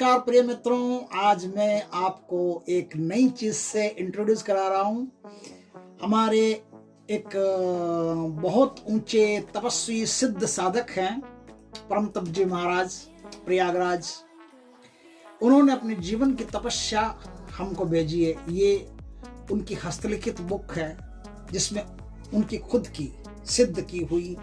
नमस्कार प्रिय मित्रों, आज मैं आपको एक नई चीज से इंट्रोड्यूस करा रहा हूँ। हमारे एक बहुत ऊंचे तपस्वी सिद्ध साधक हैं परम तप जी महाराज प्रयागराज। उन्होंने अपने जीवन की तपस्या हमको भेजी है। ये उनकी हस्तलिखित बुक है जिसमें उनकी खुद की सिद्ध की हुई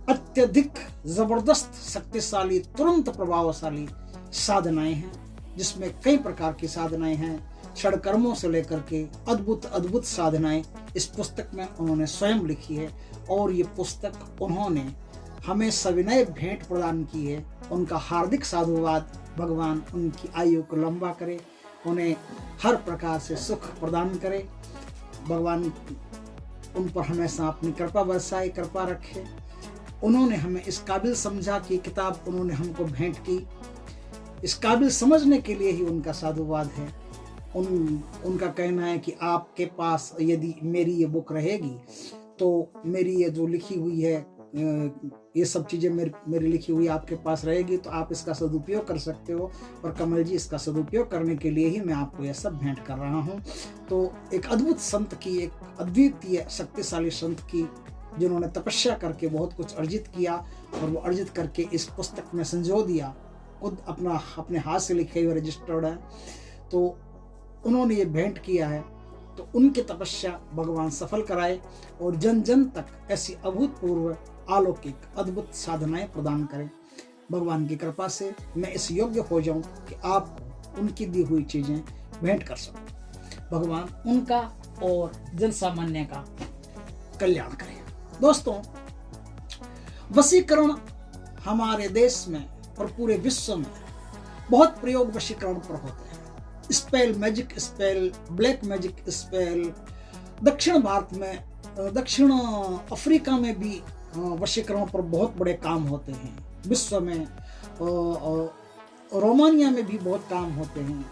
अत्यधिक जबरदस्त शक्तिशाली तुरंत प्रभावशाली साधनाएं हैं, जिसमें कई प्रकार की साधनाएं हैं। क्षण कर्मों से लेकर के अद्भुत अद्भुत साधनाएं इस पुस्तक में उन्होंने स्वयं लिखी है। और ये पुस्तक उन्होंने हमें सविनय भेंट प्रदान की है। उनका हार्दिक साधुवाद। भगवान उनकी आयु को लंबा करे, उन्हें हर प्रकार से सुख प्रदान करे। भगवान उन पर हमेशा अपनी कृपा बरसाए, कृपा रखे। उन्होंने हमें इस काबिल समझा कि किताब उन्होंने हमको भेंट की। इस काबिल समझने के लिए ही उनका साधुवाद है। उनका कहना है कि आपके पास यदि मेरी ये बुक रहेगी तो मेरी ये जो लिखी हुई है, ये सब चीज़ें मेरी लिखी हुई आपके पास रहेगी तो आप इसका सदुपयोग कर सकते हो। और कमल जी, इसका सदुपयोग करने के लिए ही मैं आपको यह सब भेंट कर रहा हूँ। तो एक अद्भुत संत की, एक अद्वितीय शक्तिशाली संत की, जिन्होंने तपस्या करके बहुत कुछ अर्जित किया और वो अर्जित करके इस पुस्तक में संजो दिया। खुद अपने हाथ से लिखे हुए रजिस्टर्ड है, तो उन्होंने ये भेंट किया है। तो उनकी तपस्या भगवान सफल कराए और जन जन तक ऐसी अभूतपूर्व अलौकिक अद्भुत साधनाएं प्रदान करें। भगवान की कृपा से मैं इस योग्य हो जाऊं कि आप उनकी दी हुई चीजें भेंट कर सको। भगवान उनका और जन सामान्य का कल्याण करें। दोस्तों, वशीकरण हमारे देश में और पूरे विश्व में बहुत प्रयोग वशीकरण पर होते हैं। Spell magic spell, black magic spell. दक्षिण भारत में, दक्षिण अफ्रीका में भी वशीकरण पर बहुत बड़े काम होते हैं। विश्व में रोमानिया में भी बहुत काम होते हैं।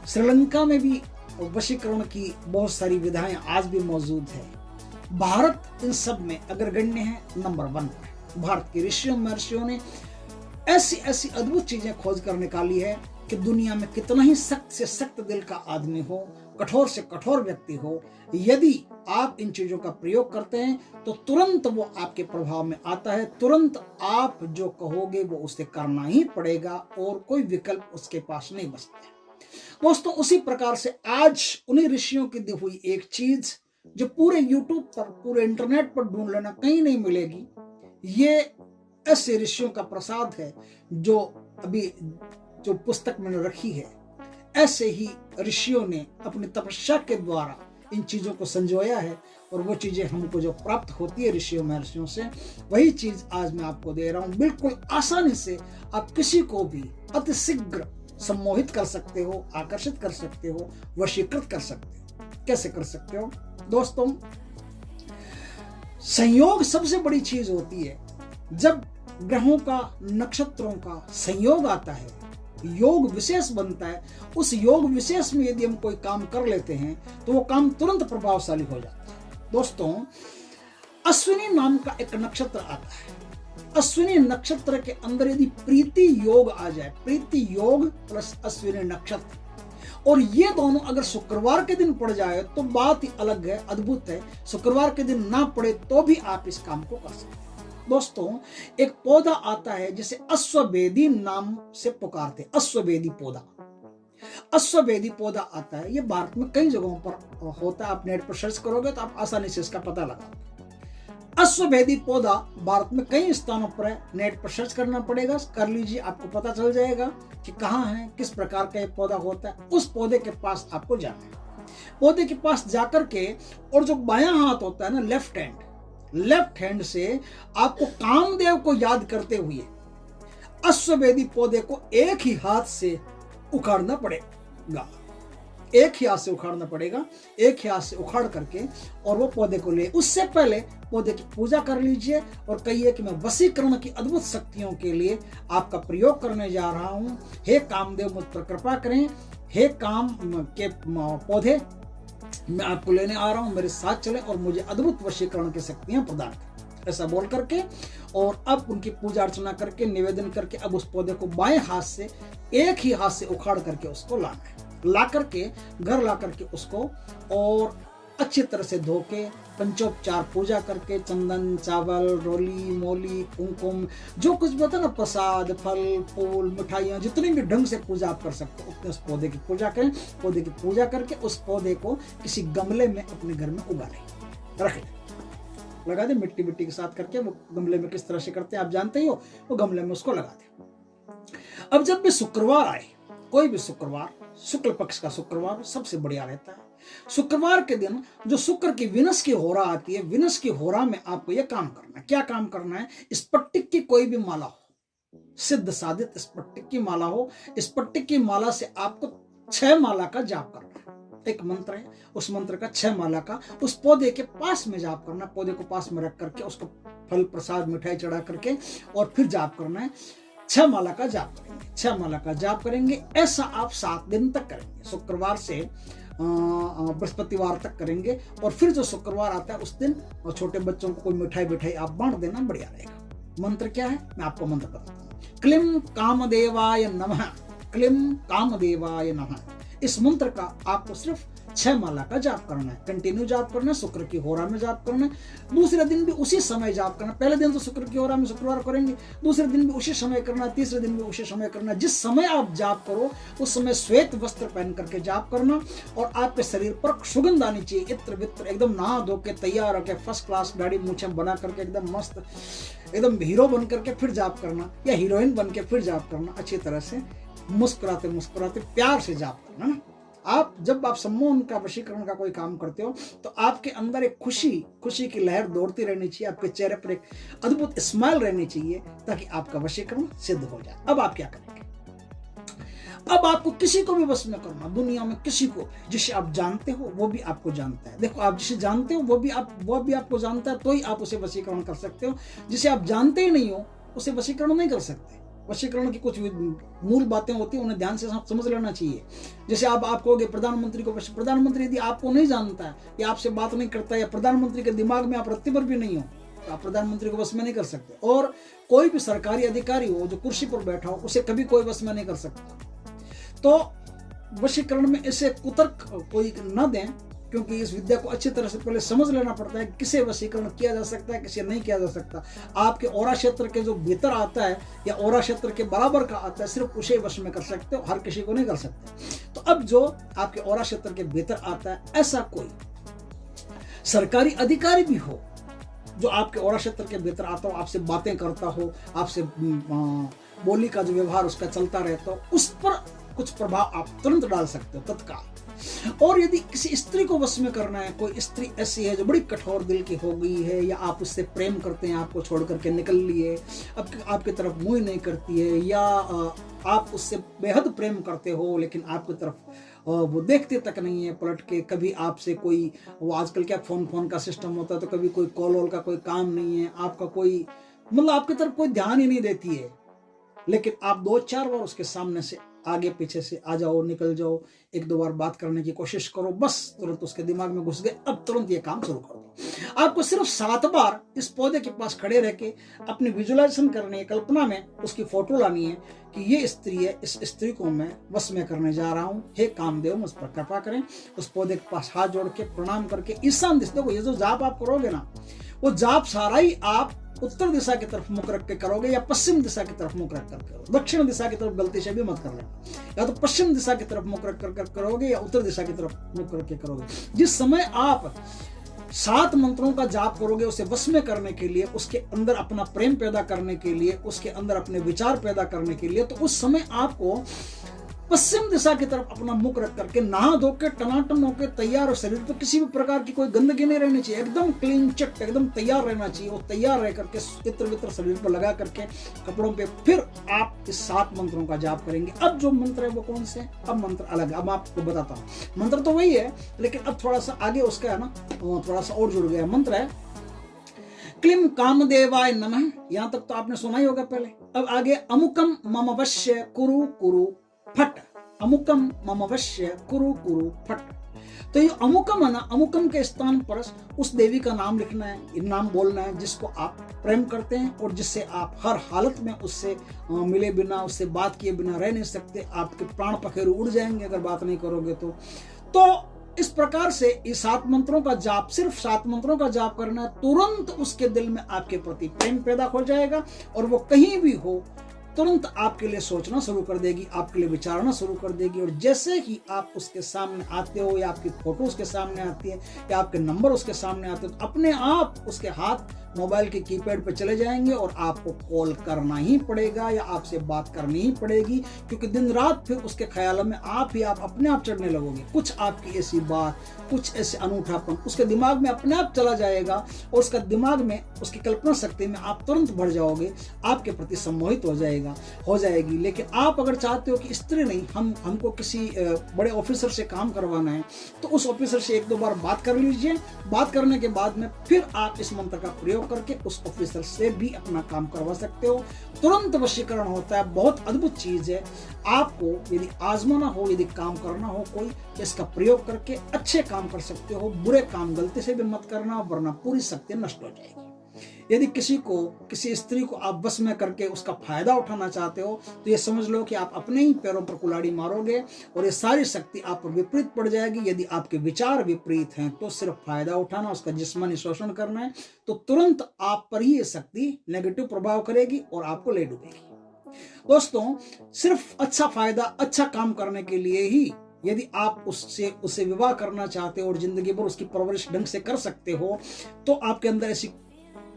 श्रीलंका में भी वशीकरण की बहुत सारी विधाएं आज भी मौजूद है। भारत इन सब में अग्रगण्य है, नंबर 1 है। भारत के ऋषियों महर्षियों ने ऐसी ऐसी अद्भुत चीजें खोज कर निकाली है कि दुनिया में कितना ही सख्त से सख्त दिल का आदमी हो, कठोर से कठोर व्यक्ति हो, यदि आप इन चीजों का प्रयोग करते हैं तो तुरंत वो आपके प्रभाव में आता है। तुरंत आप जो कहोगे वो उसे करना ही पड़ेगा और कोई विकल्प उसके पास नहीं बचता है। दोस्तों, उसी प्रकार से आज उन्हीं ऋषियों की दी हुई एक चीज जो पूरे YouTube पर, पूरे इंटरनेट पर ढूंढ लेना, कहीं नहीं मिलेगी। ये ऐसे ऋषियों का प्रसाद है जो अभी जो पुस्तक मैंने रखी है। ऐसे ही ऋषियों ने अपनी तपस्या के द्वारा इन चीजों को संजोया है और वो चीजें हमको जो प्राप्त होती है ऋषियों महर्षियों से, वही चीज आज मैं आपको दे रहा हूं। बिल्कुल आसानी से आप किसी को भी अतिशीघ्र सम्मोहित कर सकते हो, आकर्षित कर सकते हो, वशीकृत कर सकते हो। कैसे कर सकते हो दोस्तों? संयोग सबसे बड़ी चीज होती है। जब ग्रहों का, नक्षत्रों का संयोग आता है, योग विशेष बनता है, उस योग विशेष में यदि हम कोई काम कर लेते हैं तो वो काम तुरंत प्रभावशाली हो जाता है। दोस्तों, अश्विनी नाम का एक नक्षत्र आता है। अश्विनी नक्षत्र के अंदर यदि प्रीति योग आ जाए, प्रीति योग प्लस अश्विनी नक्षत्र, और ये दोनों अगर शुक्रवार के दिन पड़ जाए तो बात ही अलग है, अद्भुत है। शुक्रवार के दिन ना पड़े तो भी आप इस काम को कर सकते हैं। दोस्तों, एक पौधा आता है जिसे अश्ववेदी नाम से पुकारते हैं। अश्ववेदी पौधा, अश्ववेदी पौधा आता है। ये भारत में कई जगहों पर होता है। आप नेट पर सर्च करोगे तो आप आसानी से इसका पता लगाओगे। अश्ववेदी पौधा भारत में कई स्थानों पर है। नेट पर सर्च करना पड़ेगा, कर लीजिए, आपको पता चल जाएगा कि कहाँ है, किस प्रकार का ये पौधा होता है। उस पौधे के पास आपको जाना है। पौधे के पास जाकर के, और जो बायां हाथ होता है ना, लेफ्ट हैंड से आपको कामदेव को याद करते हुए अश्ववेदी पौधे को एक ही हाथ से उखाड़ना पड़ेगा। एक ही हाथ से उखाड़ना पड़ेगा, एक ही हाथ से उखाड़ करके और वो पौधे को ले। उससे पहले पौधे की पूजा कर लीजिए और कहिए कि मैं वशीकरण की अद्भुत शक्तियों के लिए आपका प्रयोग करने जा रहा हूं। हे कामदेव, मुझ पर कृपा करें। हे काम के पौधे, मैं आपको लेने आ रहा हूं, मेरे साथ चले और मुझे अद्भुत वशीकरण की शक्तियां प्रदान करें। ऐसा बोल करके और अब उनकी पूजा अर्चना करके निवेदन करके अब उस पौधे को बाएं हाथ से एक ही हाथ से उखाड़ करके उसको लाना है। ला करके घर ला करके उसको और अच्छी तरह से धो के पंचोपचार पूजा करके चंदन चावल रोली मोली कुमकुम जो कुछ भी होता है ना, प्रसाद फल फूल मिठाइयाँ जितनी भी ढंग से पूजा आप कर सकते हो उतने उस पौधे की पूजा करें। पौधे की पूजा करके उस पौधे को किसी गमले में अपने घर में उगा लें, रख लें, लगा दे मिट्टी मिट्टी के साथ करके। वो गमले में किस तरह से करते हैं आप जानते ही हो, वो गमले में उसको लगा दे। अब जब भी शुक्रवार आए, कोई भी शुक्रवार, शुक्ल पक्ष का शुक्रवार सबसे बढ़िया रहता है। शुक्रवार के दिन जो शुक्र की विनस की होरा आती है, विनस की होरा में आपको यह काम करना है। क्या काम करना है? स्फटिक की कोई भी माला हो, सिद्ध साधित स्फटिक की माला हो, स्फटिक की माला से आपको 6 माला का जाप करना है। एक मंत्र है, उस मंत्र का 6 माला का उस पौधे के पास में जाप करना है। पौधे को पास में रख करके उसको फल प्रसाद मिठाई चढ़ा करके और फिर जाप करना है। 6 माला का जाप करेंगे, 6 माला का जाप करेंगे। ऐसा आप 7 दिन तक करेंगे, शुक्रवार से बृहस्पतिवार तक करेंगे। और फिर जो शुक्रवार आता है उस दिन और छोटे बच्चों को कोई मिठाई आप बांट देना, बढ़िया रहेगा। मंत्र क्या है मैं आपको मंत्र बताता हूँ। क्लीं कामदेवाय नमः, क्लीं कामदेवाय नमः। इस मंत्र का आपको सिर्फ 6 माला का जाप करना है, कंटिन्यू जाप करना है। शुक्र की होरा में जाप करना है, दूसरे दिन भी उसी समय जाप करना। पहले दिन तो शुक्र की होरा में शुक्रवार करेंगे, दूसरे दिन भी उसी समय करना, तीसरे दिन भी उसी समय करना। जिस समय आप जाप करो उस समय श्वेत वस्त्र पहन करके जाप करना और आपके शरीर पर सुगंध आनी चाहिए, इत्र वित्र, एकदम नहा धो के तैयार होकर फर्स्ट क्लास दाढ़ी मूछें बना करके एकदम मस्त, एकदम हीरो बन करके फिर जाप करना या हीरोइन बन के फिर जाप करना। अच्छी तरह से मुस्कुराते मुस्कुराते प्यार से जाप करना ना। आप जब आप सम्मोहन का वशीकरण का कोई काम करते हो तो आपके अंदर एक खुशी की लहर दौड़ती रहनी चाहिए, आपके चेहरे पर एक अद्भुत स्माइल रहनी चाहिए ताकि आपका वशीकरण सिद्ध हो जाए। अब आप क्या करेंगे? अब आपको किसी को भी वश में करना, दुनिया में किसी को, जिसे आप जानते हो वो भी आपको जानता है। देखो, आप जिसे जानते हो वो भी आपको जानता है, तो ही आप उसे वशीकरण कर सकते हो। जिसे आप जानते ही नहीं हो उसे वशीकरण नहीं कर सकते। वशीकरण की कुछ मूल बातें होती हैं, उन्हें ध्यान से समझ लेना चाहिए। जैसे आप कहोगे प्रधानमंत्री को, प्रधानमंत्री यदि आपको नहीं जानता है या आपसे बात नहीं करता है या प्रधानमंत्री के दिमाग में आप रत्ती भर भी नहीं हो तो आप प्रधानमंत्री को वश में नहीं कर सकते। और कोई भी सरकारी अधिकारी हो जो कुर्सी पर बैठा हो उसे कभी कोई वश में नहीं कर सकता। तो वशीकरण में ऐसे कुतर्क कोई न दें, क्योंकि इस विद्या को अच्छी तरह से पहले समझ लेना पड़ता है किसे वशीकरण किया जा सकता है, किसे नहीं किया जा सकता। आपके औरा क्षेत्र के जो भीतर आता है या औरा क्षेत्र के बराबर का आता है, सिर्फ उसे वश में कर सकते हो, हर किसी को नहीं कर सकते। तो अब जो आपके औरा क्षेत्र के भीतर आता है, ऐसा कोई सरकारी अधिकारी भी हो जो आपके औरा क्षेत्र के भीतर आता हो, आपसे बातें करता हो, आपसे बोली का जो व्यवहार उसका चलता रहता हो, उस पर कुछ प्रभाव आप तुरंत डाल सकते हो तत्काल। और यदि किसी स्त्री को वश में करना है, कोई स्त्री ऐसी है जो बड़ी कठोर दिल की हो गई है या आप उससे प्रेम करते हैं, आपको छोड़ करके निकल लिए, अब आपकी तरफ मुंह नहीं करती है, या आप उससे बेहद प्रेम करते हो लेकिन आपकी तरफ वो देखते तक नहीं है पलट के, कभी आपसे कोई, वो आजकल क्या फोन का सिस्टम होता है, तो कभी कोई कॉल वॉल का कोई काम नहीं है, आपका कोई मतलब आपकी तरफ कोई ध्यान ही नहीं देती है, लेकिन आप 2-4 बार उसके सामने से आगे पीछे से आ जाओ, निकल जाओ, 1-2 बार बात करने की कोशिश करो, बस तुरंत उसके दिमाग में घुस गए, अब तुरंत ये काम शुरू कर दो। आपको सिर्फ 7 बार इस पौधे के पास खड़े रह के अपनी विजुअलाइजेशन करनी है, कल्पना में उसकी फोटो लानी है कि ये स्त्री है, इस स्त्री को मैं वश में करने जा रहा हूँ, हे कामदेव मुझ पर कृपा करें। उस पौधे के पास हाथ जोड़ के प्रणाम करके ईशान दिशा, देखो ये जो जाप आप करोगे ना, वो जाप सारा ही आप उत्तर दिशा की तरफ मुख रख के करोगे या पश्चिम दिशा की तरफ मुख रख कर करो। दक्षिण दिशा की तरफ गलती से भी मत कर लेना, या तो पश्चिम दिशा की तरफ मुख रख कर करोगे या उत्तर दिशा की तरफ मुख रख के करोगे। जिस समय आप 7 मंत्रों का जाप करोगे उसे वश में करने के लिए, उसके अंदर अपना प्रेम पैदा करने के लिए, उसके अंदर अपने विचार पैदा करने के लिए, तो उस समय आपको पश्चिम दिशा की तरफ अपना मुख रख करके नहा धो के टनाटन होकर तैयार हो, शरीर पर किसी भी प्रकार की कोई गंदगी नहीं रहनी चाहिए, एकदम क्लीन चिट, एकदम तैयार रहना चाहिए। वो तैयार रह करके इत्र वित्र शरीर पर लगा करके कपड़ों पे फिर आप इस 7 मंत्रों का जाप करेंगे। अब जो मंत्र है वो कौन से? अब मंत्र अलग है, अब आपको बताता हूँ। मंत्र तो वही है लेकिन अब थोड़ा सा आगे उसका है ना, थोड़ा सा और जुड़ गया। मंत्र है क्लीं कामदेवाय नमः, यहां तक तो आपने सुना ही होगा पहले। अब आगे अमुकम मम वश्य कुरु कुरु फट, अमुकम मम वश्य कुरु कुरु फट। तो ये अमुकम है ना, अमुकम के स्थान पर उस देवी का नाम लिखना है, नाम बोलना है जिसको आप प्रेम करते हैं और जिससे आप हर हालत में उससे मिले बिना, उससे बात किए बिना रह नहीं सकते। आपके प्राण पखेरु उड़ जाएंगे अगर बात नहीं करोगे तो इस प्रकार से इस 7 मंत्रों का जाप, सिर्फ 7 मंत्रों का जाप करना है, तुरंत उसके दिल में आपके प्रति प्रेम पैदा हो जाएगा और वो कहीं भी हो तुरंत आपके लिए सोचना शुरू कर देगी, आपके लिए विचारना शुरू कर देगी। और जैसे ही आप उसके सामने आते हो या आपकी फोटो उसके सामने आती है या आपके नंबर उसके सामने आते हैं तो अपने आप उसके हाथ मोबाइल के कीपैड पे चले जाएंगे और आपको कॉल करना ही पड़ेगा या आपसे बात करनी ही पड़ेगी, क्योंकि दिन रात फिर उसके ख्यालों में आप अपने आप चढ़ने लगोगे। कुछ आपकी ऐसी बात, कुछ ऐसे अनूठापन उसके दिमाग में अपने आप चला जाएगा और उसका दिमाग में, उसकी कल्पना शक्ति में आप तुरंत बढ़ जाओगे, आपके प्रति सम्मोहित हो जाएगी। लेकिन आप अगर चाहते हो कि स्त्री नहीं, हमको किसी बड़े ऑफिसर से काम करवाना है तो उस ऑफिसर से 1-2 बार बात कर लीजिए। बात करने के बाद में फिर आप इस मंत्र का प्रयोग करके उस ऑफिसर से भी अपना काम करवा सकते हो। तुरंत वशीकरण होता है, बहुत अद्भुत चीज है। आपको यदि आजमाना हो, यदि काम करना हो कोई, तो इसका प्रयोग करके अच्छे काम कर सकते हो। बुरे काम गलती से भी मत करना, वरना पूरी शक्ति नष्ट हो जाएगी। यदि किसी स्त्री को आप बस में करके उसका फायदा उठाना चाहते हो तो ये समझ लो कि आप अपने ही पैरों पर कुल्हाड़ी मारोगे और ये सारी शक्ति आप पर विपरीत पड़ जाएगी। यदि आपके विचार विपरीत हैं तो सिर्फ फायदा उठाना, उसका जिस्मानी शोषण करना है, तो तुरंत आप पर ही ये शक्ति नेगेटिव प्रभाव करेगी और आपको ले डूबेगी। दोस्तों, सिर्फ अच्छा फायदा, अच्छा काम करने के लिए ही यदि आप उससे विवाह करना चाहते हो और जिंदगी भर उसकी परवरिश ढंग से कर सकते हो तो आपके अंदर ऐसी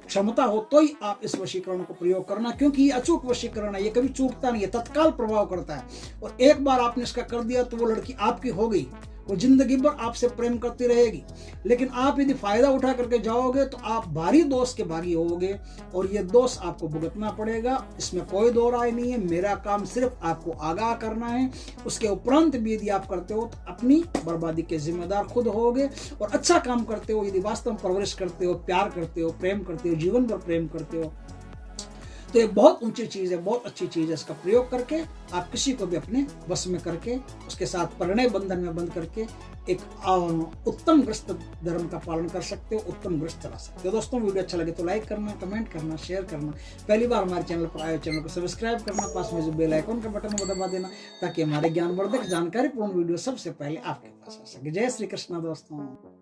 क्षमता हो तो ही आप इस वशीकरण को प्रयोग करना, क्योंकि ये अचूक वशीकरण है, ये कभी चूकता नहीं है, तत्काल प्रभाव करता है। और एक बार आपने इसका कर दिया तो वो लड़की आपकी हो गई, वो जिंदगी भर आपसे प्रेम करती रहेगी। लेकिन आप यदि फायदा उठा करके जाओगे तो आप भारी दोष के भागी होगे और ये दोष आपको भुगतना पड़ेगा, इसमें कोई दो राय नहीं है। मेरा काम सिर्फ आपको आगाह करना है, उसके उपरांत भी यदि आप करते हो तो अपनी बर्बादी के जिम्मेदार खुद होगे। और अच्छा काम करते हो, यदि वास्तव में परवरिश करते हो, प्यार करते हो, प्रेम करते हो, जीवन भर प्रेम करते हो, तो ये बहुत ऊंची चीज है, बहुत अच्छी चीज है। इसका प्रयोग करके आप किसी को भी अपने वश में करके उसके साथ परिणय बंधन में बंध करके एक उत्तम गृहस्थ धर्म का पालन कर सकते हो, उत्तम गृहस्थ चला सकते हो। दोस्तों, वीडियो अच्छा लगे तो लाइक करना, कमेंट करना, शेयर करना। पहली बार हमारे चैनल पर आए, चैनल को सब्सक्राइब करना, पास में जो बेल आइकन का बटन वो दबा देना ताकि हमारे ज्ञानवर्धक जानकारीपूर्ण वीडियो सबसे पहले आपके पास आ सके। जय श्री कृष्ण दोस्तों।